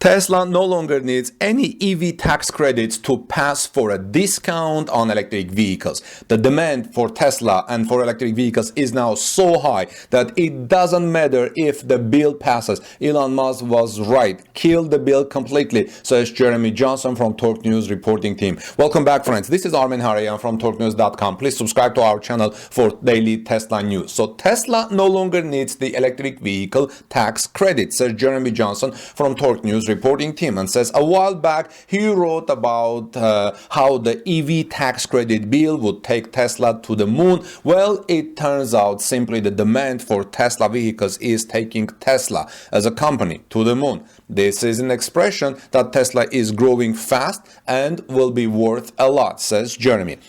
Tesla no longer needs any EV tax credits to pass for a discount on electric vehicles. The demand for Tesla and for electric vehicles is now so high that it doesn't matter if the bill passes. Elon Musk was right. Kill the bill completely, says Jeremy Johnson from Torque News reporting team. Welcome back, friends. This is Armen Harayan from TorqueNews.com. Please subscribe to our channel for daily Tesla news. So Tesla no longer needs the electric vehicle tax credit, says Jeremy Johnson from Torque News reporting team, and says a while back he wrote about how the EV tax credit bill would take Tesla to the moon. Well, it turns out simply the demand for Tesla vehicles is taking Tesla as a company to the moon. This is an expression that Tesla is growing fast and will be worth a lot, says Jeremy.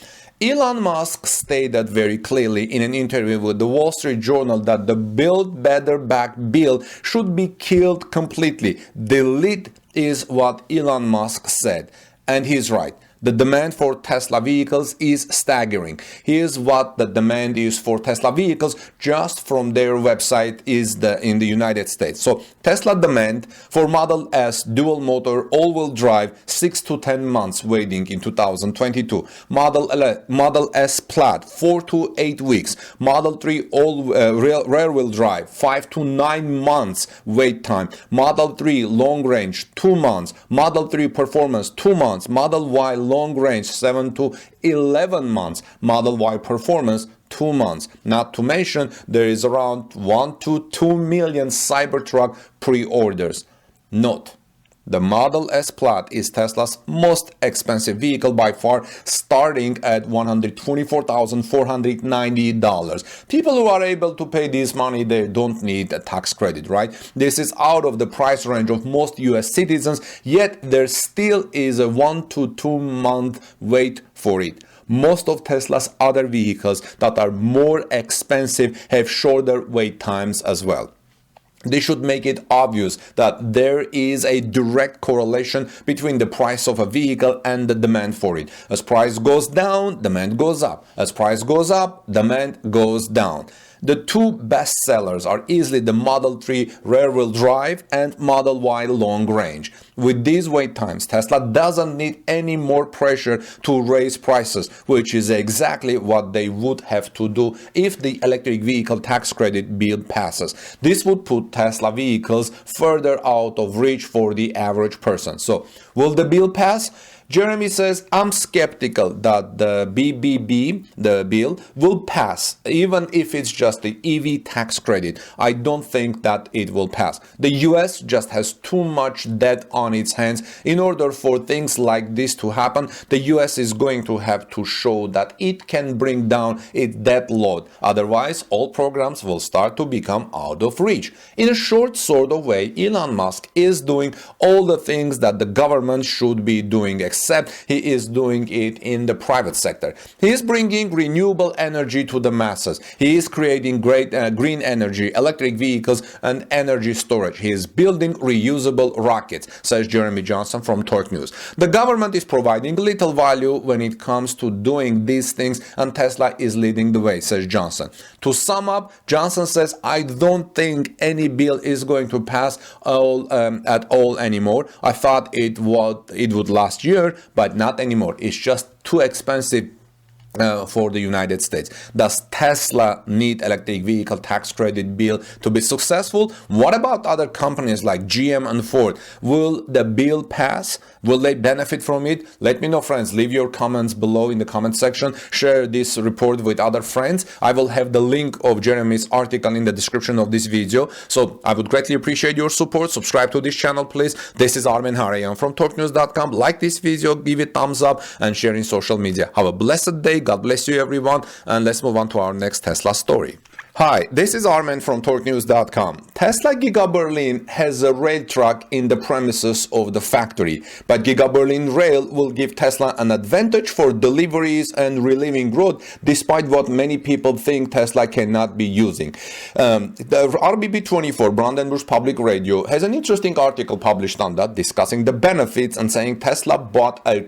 Elon Musk stated very clearly in an interview with the Wall Street Journal that the Build Better Back bill should be killed completely. Delete is what Elon Musk said. And he's right. The demand for Tesla vehicles is staggering. Here's what the demand is for Tesla vehicles just from their website in the United States. So Tesla demand for Model S dual motor all-wheel drive 6 to 10 months waiting in 2022. Model S Plaid 4 to 8 weeks. Model 3 rear-wheel drive 5 to 9 months wait time. Model 3 long range 2 months. Model 3 performance 2 months. Model Y long range 7 to 11 months. Model Y performance 2 months. Not to mention there is around 1 to 2 million Cybertruck pre-orders. Note: the Model S Plaid is Tesla's most expensive vehicle by far, starting at $124,490. People who are able to pay this money, they don't need a tax credit, right? This is out of the price range of most US citizens, yet there still is a 1 to 2 month wait for it. Most of Tesla's other vehicles that are more expensive have shorter wait times as well. This should make it obvious that there is a direct correlation between the price of a vehicle and the demand for it. As price goes down, demand goes up. As price goes up, demand goes down. The two best sellers are easily the Model 3 rear-wheel drive and Model Y long range. With these wait times, Tesla doesn't need any more pressure to raise prices, which is exactly what they would have to do if the electric vehicle tax credit bill passes. This would put Tesla vehicles further out of reach for the average person. So, will the bill pass? Jeremy says, I'm skeptical that the BBB, the bill, will pass, even if it's just the EV tax credit. I don't think that it will pass. The US just has too much debt on its hands. In order for things like this to happen, the US is going to have to show that it can bring down its debt load. Otherwise, all programs will start to become out of reach. In a short sort of way, Elon Musk is doing all the things that the government should be doing, except he is doing it in the private sector. He is bringing renewable energy to the masses. He is creating great green energy, electric vehicles, and energy storage. He is building reusable rockets, says Jeremy Johnson from Torque News. The government is providing little value when it comes to doing these things, and Tesla is leading the way, says Johnson. To sum up, Johnson says, I don't think any bill is going to pass at all anymore. I thought it would last year, but not anymore. It's just too expensive for the United States. Does Tesla need electric vehicle tax credit bill to be successful? What about other companies like GM and Ford? Will the bill pass? Will they benefit from it? Let me know, friends. Leave your comments below in the comment section. Share this report with other friends. I will have the link of Jeremy's article in the description of this video. So I would greatly appreciate your support. Subscribe to this channel, please. This is Armen Harayan from TorqueNews.com. Like this video, give it thumbs up, and share in social media. Have a blessed day. God bless you, everyone, and let's move on to our next Tesla story. Hi, this is Armen from TorqueNews.com. Tesla Giga Berlin has a rail truck in the premises of the factory, but Giga Berlin Rail will give Tesla an advantage for deliveries and relieving road, despite what many people think Tesla cannot be using. The RBB24 Brandenburg Public Radio has an interesting article published on that, discussing the benefits and saying Tesla bought a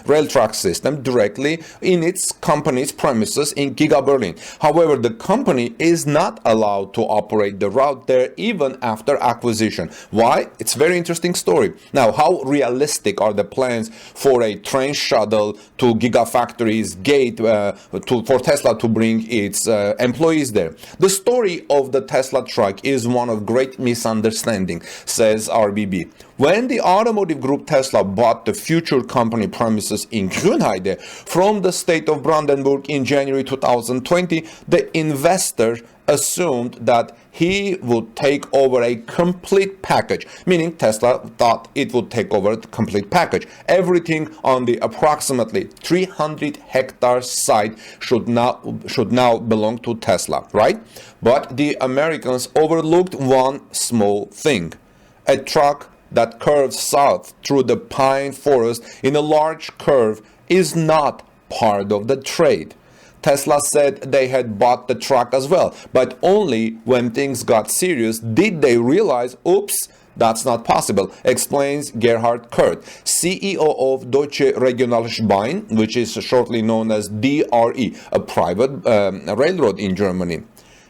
rail truck system directly in its company's premises in Giga Berlin. However, the company is not allowed to operate the route there even after acquisition. Why? It's a very interesting story. Now, how realistic are the plans for a train shuttle to Gigafactory's gate for Tesla to bring its employees there? The story of the Tesla truck is one of great misunderstanding, says RBB. When the automotive group Tesla bought the future company premises in Grünheide from the state of Brandenburg in January 2020, the investor assumed that he would take over a complete package, meaning Tesla thought it would take over the complete package. Everything on the approximately 300 hectare site should now belong to Tesla, right? But the Americans overlooked one small thing. A truck that curves south through the pine forest in a large curve is not part of the trade. Tesla said they had bought the truck as well, but only when things got serious did they realize, oops, that's not possible, explains Gerhard Kurt, CEO of Deutsche Regionalbahn, which is shortly known as DRE, a private railroad in Germany.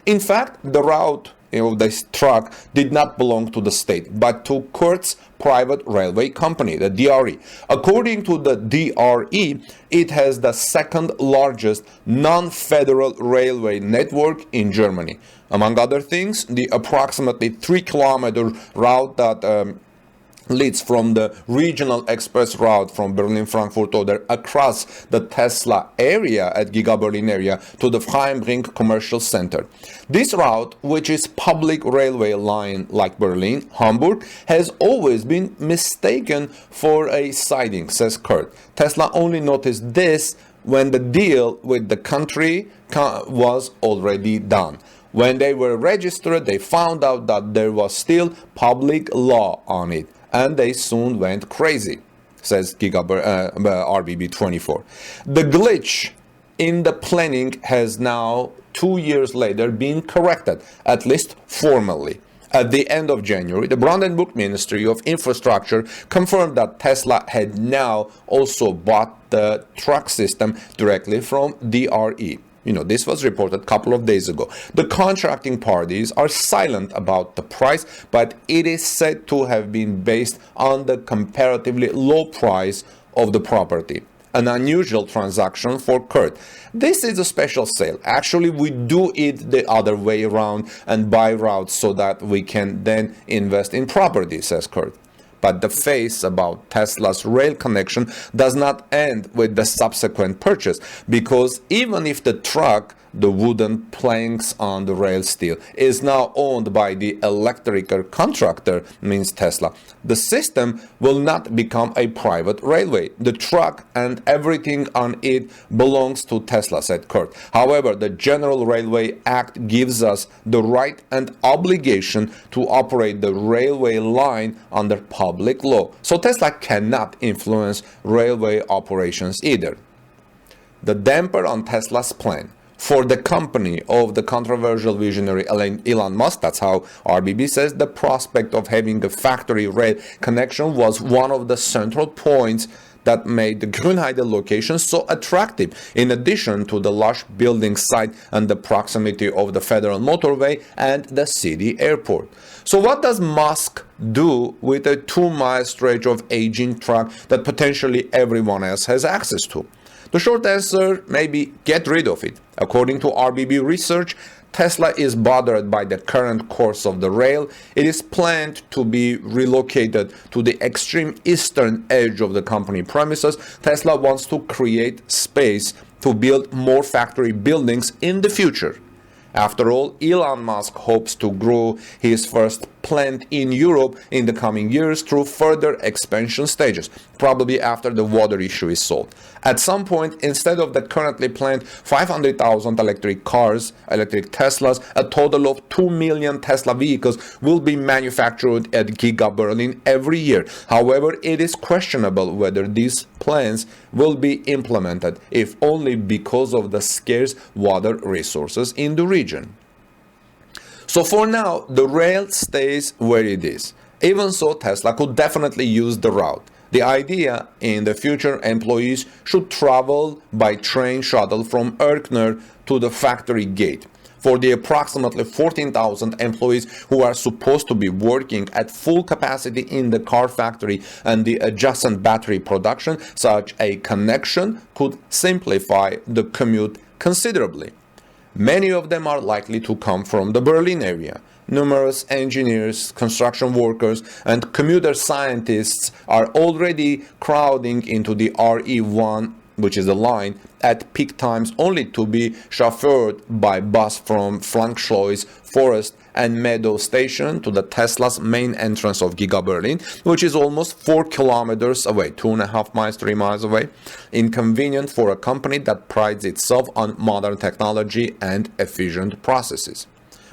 In fact, the route of this truck did not belong to the state, but to Kurt's private railway company, the DRE. According to the DRE, it has the second largest non-federal railway network in Germany. Among other things, the approximately 3-kilometer route that leads from the regional express route from Berlin, Frankfurt oder across the Tesla area at Giga Berlin area to the Freimring commercial center. This route, which is public railway line like Berlin, Hamburg, has always been mistaken for a siding, says Kurt. Tesla only noticed this when the deal with the country was already done. When they were registered, they found out that there was still public law on it, and they soon went crazy, says Giga RBB24. The glitch in the planning has now, 2 years later, been corrected, at least formally. At the end of January, the Brandenburg Ministry of Infrastructure confirmed that Tesla had now also bought the truck system directly from DRE. This was reported a couple of days ago. The contracting parties are silent about the price, but it is said to have been based on the comparatively low price of the property. An unusual transaction for Kurt. This is a special sale. Actually, we do it the other way around and buy routes so that we can then invest in property, says Kurt. But the phase about Tesla's rail connection does not end with the subsequent purchase, because even if the truck, the wooden planks on the rail steel, is now owned by the electrical contractor, means Tesla, the system will not become a private railway. The truck and everything on it belongs to Tesla, said Kurt. However, the General Railway Act gives us the right and obligation to operate the railway line under public law. So Tesla cannot influence railway operations either. The damper on Tesla's plan. For the company of the controversial visionary Elon Musk, that's how RBB says, the prospect of having a factory rail connection was one of the central points that made the Grünheide location so attractive, in addition to the lush building site and the proximity of the federal motorway and the city airport. So what does Musk do with a 2-mile stretch of aging truck that potentially everyone else has access to? The short answer may be get rid of it. According to RBB research, Tesla is bothered by the current course of the rail. It is planned to be relocated to the extreme eastern edge of the company premises. Tesla wants to create space to build more factory buildings in the future. After all, Elon Musk hopes to grow his first plant in Europe in the coming years through further expansion stages, probably after the water issue is solved. At some point, instead of the currently planned 500,000 electric cars, electric Teslas, a total of 2 million Tesla vehicles will be manufactured at Giga Berlin every year. However, it is questionable whether these plans will be implemented, if only because of the scarce water resources in the region. So for now, the rail stays where it is. Even so, Tesla could definitely use the route. The idea in the future, employees should travel by train shuttle from Erkner to the factory gate. for the approximately 14,000 employees who are supposed to be working at full capacity in the car factory and the adjacent battery production, such a connection could simplify the commute considerably. Many of them are likely to come from the Berlin area. Numerous engineers, construction workers, and commuter scientists are already crowding into the RE1, which is a line, at peak times, only to be chauffeured by bus from Frankfurt Forest and Meadow Station to the Tesla's main entrance of Giga Berlin, which is almost 4 kilometers away, 2.5 miles, 3 miles away. Inconvenient for a company that prides itself on modern technology and efficient processes.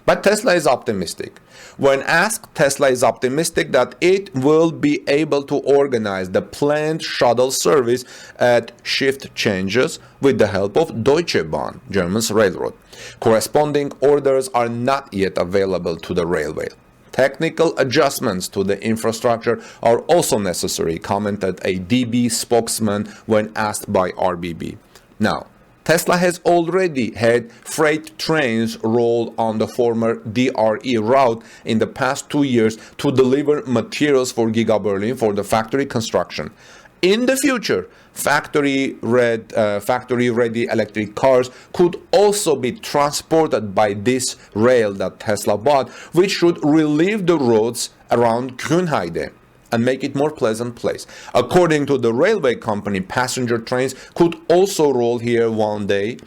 But Tesla is optimistic. When asked, Tesla is optimistic that it will be able to organize the planned shuttle service at shift changes with the help of Deutsche Bahn, German's railroad. Corresponding orders are not yet available to the railway. Technical adjustments to the infrastructure are also necessary, commented a DB spokesman when asked by RBB. Now, Tesla has already had freight trains roll on the former DRE route in the past 2 years to deliver materials for Giga Berlin for the factory construction. In the future, factory-ready electric cars could also be transported by this rail that Tesla bought, which should relieve the roads around Grünheide and make it more pleasant place. According to the railway company, passenger trains could also roll here one day.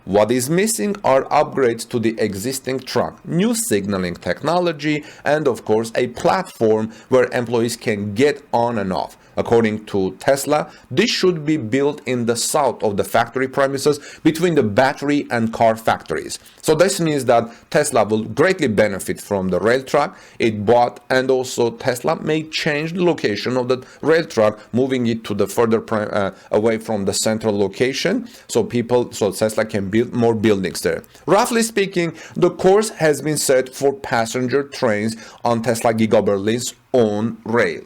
What is missing are upgrades to the existing track, new signaling technology, and of course a platform where employees can get on and off. According to Tesla, this should be built in the south of the factory premises between the battery and car factories. So this means that Tesla will greatly benefit from the rail track it bought, and also Tesla may change the location of the rail track, moving it to the further away from the central location, so Tesla can build more buildings there. Roughly speaking, the course has been set for passenger trains on Tesla Giga Berlin's own rail.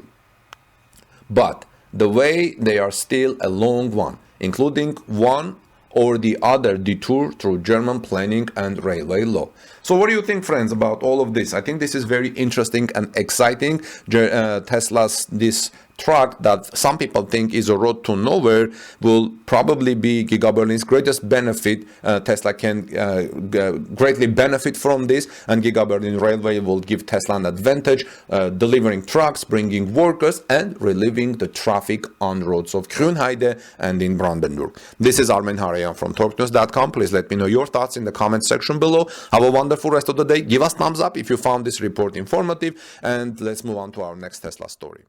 But the way they are still a long one, including one or the other detour through German planning and railway law. So what do you think, friends, about all of this? I think this is very interesting and exciting. Tesla's this truck that some people think is a road to nowhere will probably be Giga Berlin's greatest benefit. Tesla can greatly benefit from this, and Giga Berlin Railway will give Tesla an advantage, delivering trucks, bringing workers, and relieving the traffic on roads of Grünheide and in Brandenburg. This is Armen Harayan from TalkNews.com. Please let me know your thoughts in the comment section below. Have a wonderful rest of the day. Give us thumbs up if you found this report informative, and let's move on to our next Tesla story.